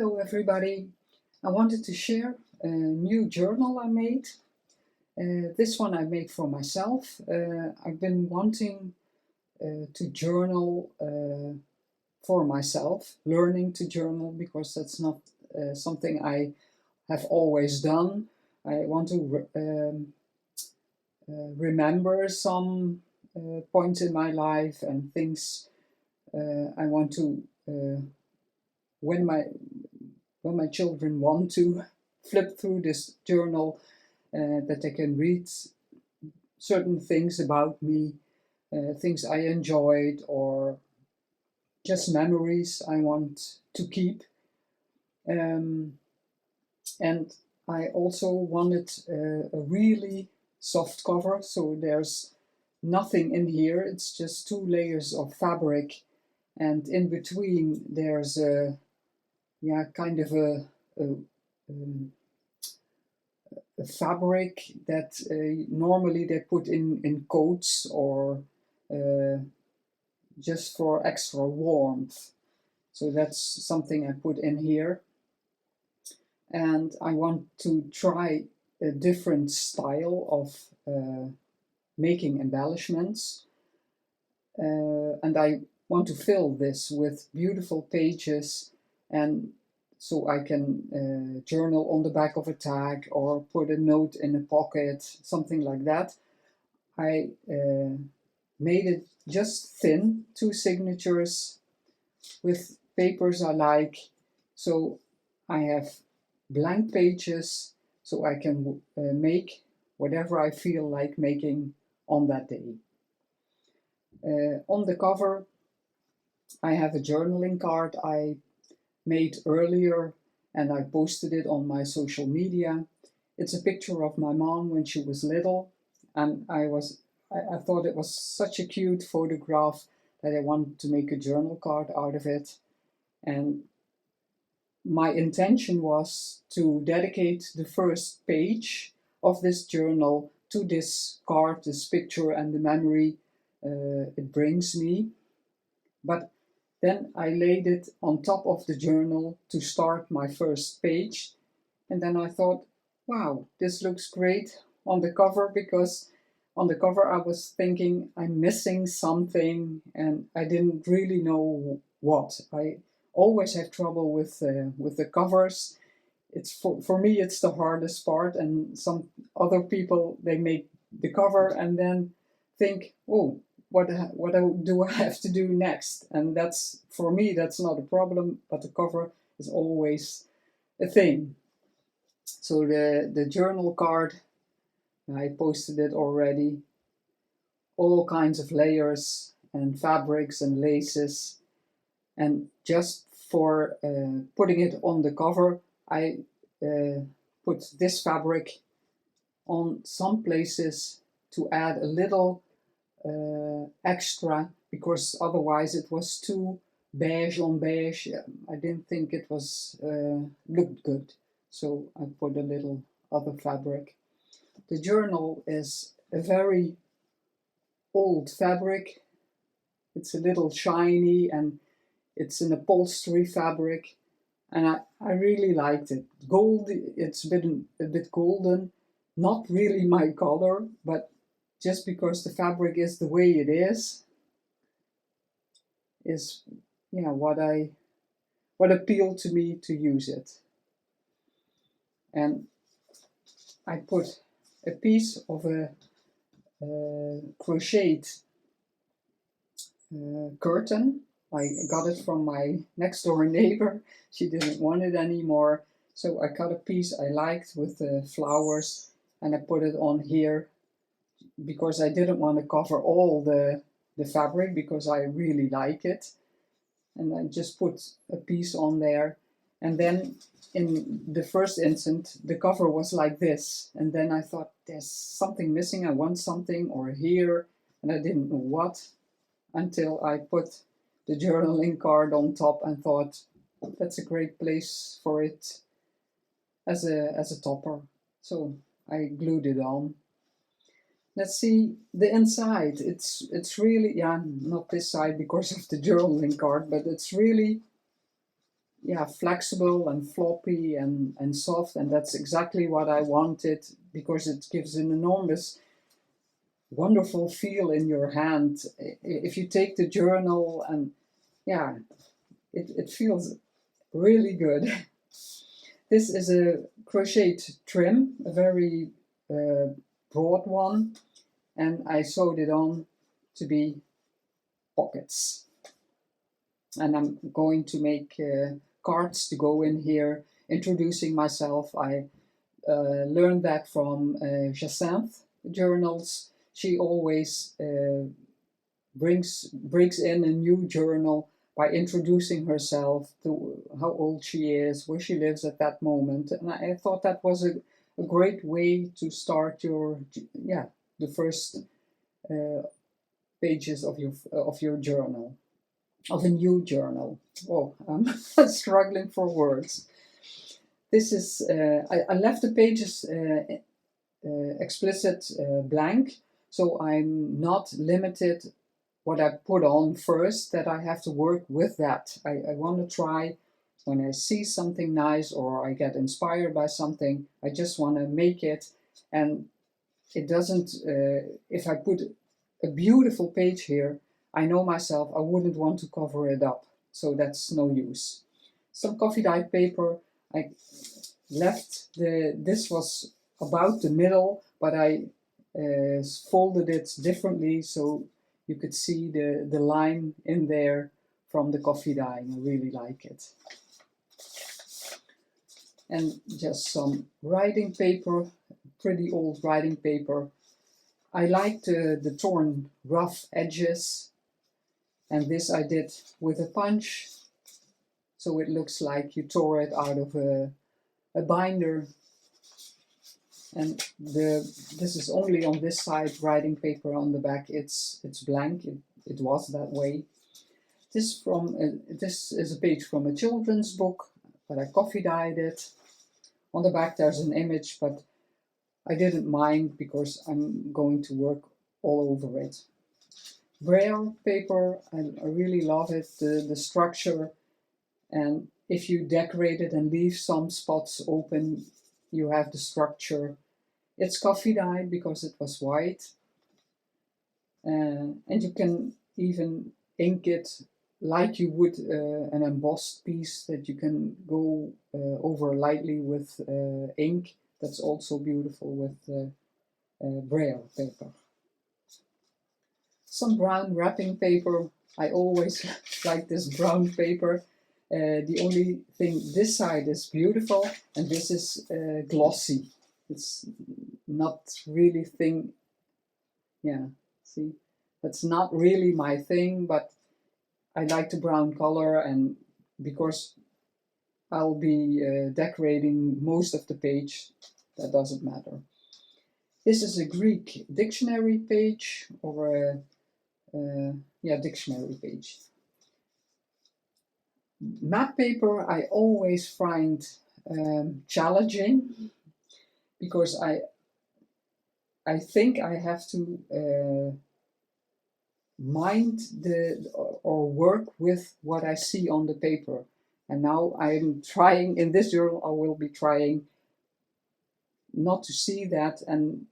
Hello everybody. I wanted to share a new journal I made. This one I made for myself. I've been wanting to journal for myself, learning to journal because that's not something I have always done. I want to remember some points in my life and things I want to when my children want to flip through this journal, that they can read certain things about me, things I enjoyed, or just memories I want to keep. And I also wanted a really soft cover, so there's nothing in here. It's just 2 layers of fabric, and in between there's a kind of a fabric that normally they put in coats or just for extra warmth. So that's something I put in here. And I want to try a different style of making embellishments. And I want to fill this with beautiful pages, and so I can journal on the back of a tag or put a note in a pocket, something like that. I made it just thin, 2 signatures with papers I like. So I have blank pages, so I can make whatever I feel like making on that day. On the cover, I have a journaling card I made earlier, and I posted it on my social media. It's a picture of my mom when she was little, and I thought it was such a cute photograph that I wanted to make a journal card out of it. And my intention was to dedicate the first page of this journal to this card, this picture, and the memory it brings me. But then I laid it on top of the journal to start my first page. And then I thought, wow, this looks great on the cover, because on the cover I was thinking I'm missing something and I didn't really know what. I always have trouble with the covers. It's for me it's the hardest part, and some other people, they make the cover and then think, oh, what do I have to do next? And that's, for me, that's not a problem, but the cover is always a thing. So the journal card, I posted it already. All kinds of layers and fabrics and laces. And just for putting it on the cover, I put this fabric on some places to add a little extra, because otherwise it was too beige on beige. I didn't think it was looked good, so I put a little other fabric. The journal is a very old fabric. It's a little shiny and it's an upholstery fabric, and I really liked it. Gold, it's been a bit golden, not really my color, but just because the fabric is the way it is what appealed to me to use it. And I put a piece of a crocheted curtain. I got it from my next door neighbor. She didn't want it anymore, so I cut a piece I liked with the flowers and I put it on here, because I didn't want to cover all the fabric, because I really like it. And I just put a piece on there. And then in the first instant, the cover was like this. And then I thought, there's something missing. I want something, or here. And I didn't know what, until I put the journaling card on top and thought, that's a great place for it as a topper. So I glued it on. Let's see the inside. It's really, not this side because of the journaling card, but it's really, yeah, flexible and floppy and soft, and that's exactly what I wanted because it gives an enormous wonderful feel in your hand. If you take the journal, and yeah, it feels really good. This is a crocheted trim, a very broad one, and I sewed it on to be pockets. And I'm going to make cards to go in here, introducing myself. I learned that from Jacynthe Journals. She always breaks in a new journal by introducing herself, to how old she is, where she lives at that moment. And I thought that was a great way to start your, yeah, the first uh, pages of your journal, of a new journal. Oh, I'm struggling for words. This is, I left the pages explicit blank, so I'm not limited what I put on first, that I have to work with that. I want to try, when I see something nice or I get inspired by something, I just want to make it. And it doesn't, if I put a beautiful page here, I know myself, I wouldn't want to cover it up. So that's no use. Some coffee dyed paper, I left this was about the middle, but I folded it differently so you could see the line in there from the coffee dye. I really like it. And just some writing paper, pretty old writing paper. I liked the torn rough edges, and this I did with a punch, so it looks like you tore it out of a binder. And this is only on this side writing paper. On the back it's blank. It was that way. This is a page from a children's book, but I coffee dyed it. On the back there's an image, but I didn't mind because I'm going to work all over it. Braille paper, I really love it, the structure, and if you decorate it and leave some spots open, you have the structure. It's coffee dyed because it was white, and you can even ink it like you would an embossed piece that you can go over lightly with ink. That's also beautiful with Braille paper. Some brown wrapping paper. I always like this brown paper. The only thing, this side is beautiful and this is glossy. It's not really thing. Yeah, see, that's not really my thing, but I like the brown color, and because I'll be decorating most of the page, that doesn't matter. This is a Greek dictionary page, or a dictionary page. Map paper I always find challenging because I think I have to mind or work with what I see on the paper. And now I'm trying, in this journal I will be trying not to see that, and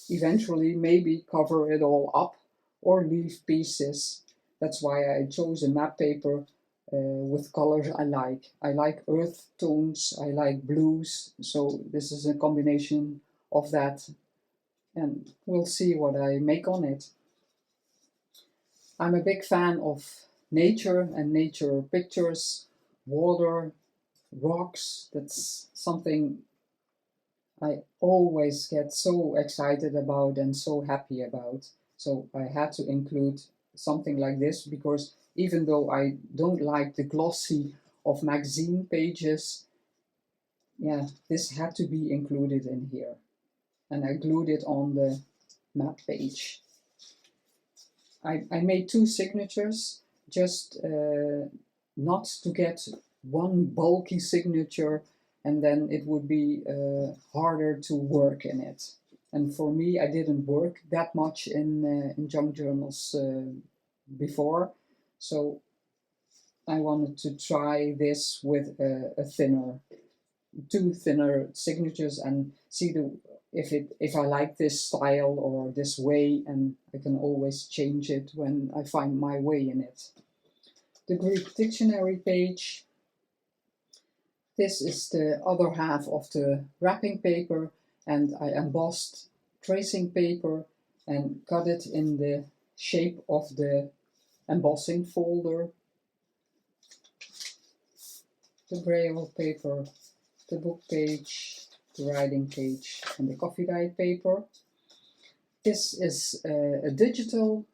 eventually maybe cover it all up or leave pieces. That's why I chose a map paper with colors I like. I like earth tones, I like blues, so this is a combination of that, and we'll see what I make on it. I'm a big fan of nature and nature pictures, water, rocks. That's something I always get so excited about and so happy about. So I had to include something like this because even though I don't like the glossy of magazine pages, yeah, this had to be included in here. And I glued it on the map page. I made two signatures, just not to get one bulky signature, and then it would be harder to work in it. And for me, I didn't work that much in junk journals before, so I wanted to try this with two thinner signatures and see if I like this style or this way, and I can always change it when I find my way in it. The Greek dictionary page. This is the other half of the wrapping paper, and I embossed tracing paper and cut it in the shape of the embossing folder. The braille paper, the book page, the writing page, and the coffee dyed paper. This is a digital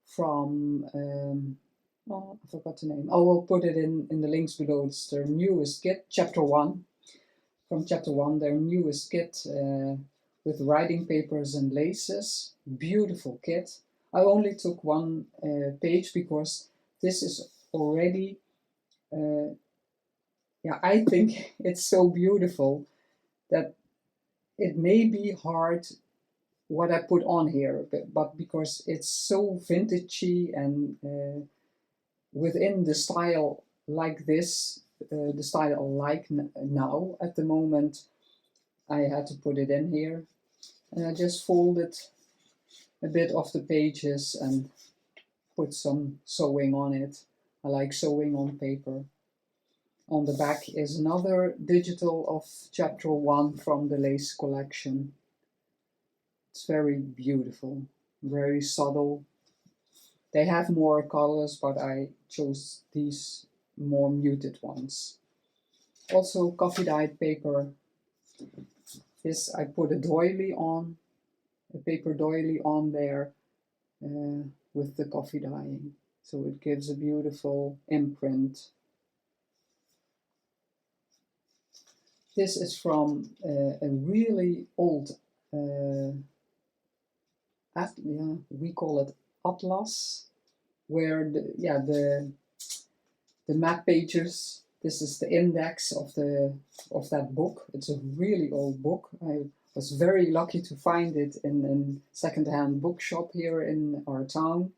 from, oh, I forgot the name. I will put it in the links below. It's their newest kit, Chapter 1. From Chapter 1, their newest kit with writing papers and laces. Beautiful kit. I only took one page because this is already, yeah, I think it's so beautiful that it may be hard what I put on here, but because it's so vintagey and within the style like this, the style I like now at the moment, I had to put it in here. And I just folded a bit of the pages and put some sewing on it. I like sewing on paper. On the back is another digital of Chapter 1 from the lace collection. It's very beautiful, very subtle. They have more colors, but I chose these more muted ones. Also coffee dyed paper. This I put a doily on, a paper doily on there with the coffee dyeing. So it gives a beautiful imprint. This is from a really old, we call it atlas, where the map pages. This is the index of that book. It's a really old book. I was very lucky to find it in a second-hand bookshop here in our town,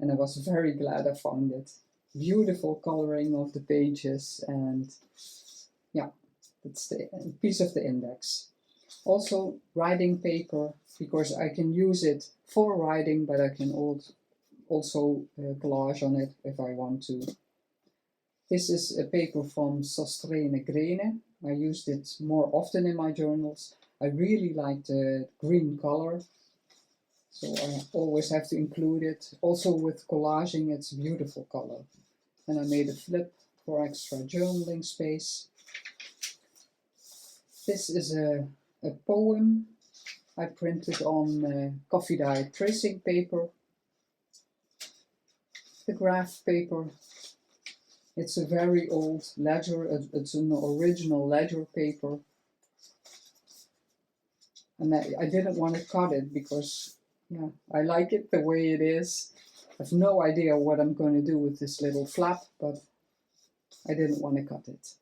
and I was very glad I found it. Beautiful coloring of the pages, and yeah, it's the piece of the index. Also writing paper, because I can use it for writing, but I can also collage on it if I want to. This is a paper from Sostrene Grene. I used it more often in my journals. I really like the green color, so I always have to include it. Also with collaging, it's a beautiful color. And I made a flip for extra journaling space. This is a poem I printed on coffee dyed tracing paper. The graph paper. It's a very old ledger. It's an original ledger paper. And I didn't want to cut it because, yeah, I like it the way it is. I have no idea what I'm going to do with this little flap, but I didn't want to cut it.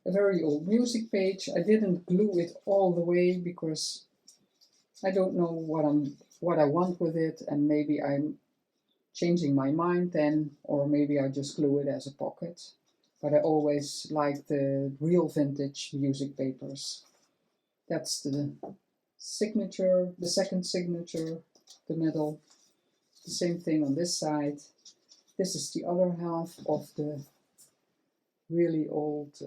A very old music page. I didn't glue it all the way because I don't know what I want with it, and maybe I'm changing my mind then, or maybe I just glue it as a pocket. But I always like the real vintage music papers. That's the signature, the second signature, the middle. The same thing on this side. This is the other half of the really old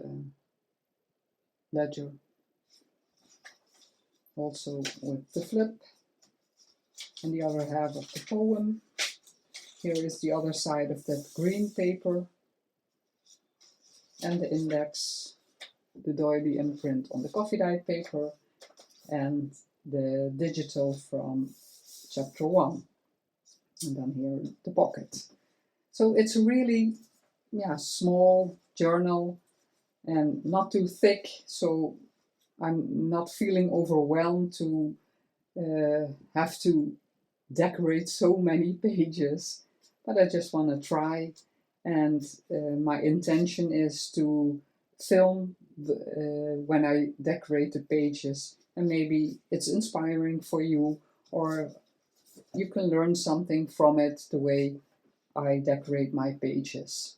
ledger. Also with the flip, and the other half of the poem. Here is the other side of that green paper, and the index, the doily imprint on the coffee dyed paper, and the digital from Chapter 1. And then here the pocket. So it's a really small journal and not too thick, so I'm not feeling overwhelmed to have to decorate so many pages. But I just want to try, and my intention is to film when I decorate the pages, and maybe it's inspiring for you, or you can learn something from it, the way I decorate my pages.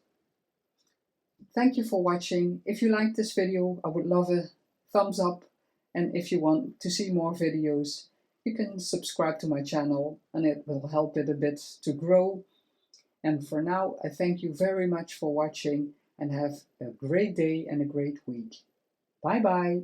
Thank you for watching. If you liked this video, I would love a thumbs up. And if you want to see more videos, you can subscribe to my channel and it will help it a bit to grow. And for now, I thank you very much for watching and have a great day and a great week. Bye bye.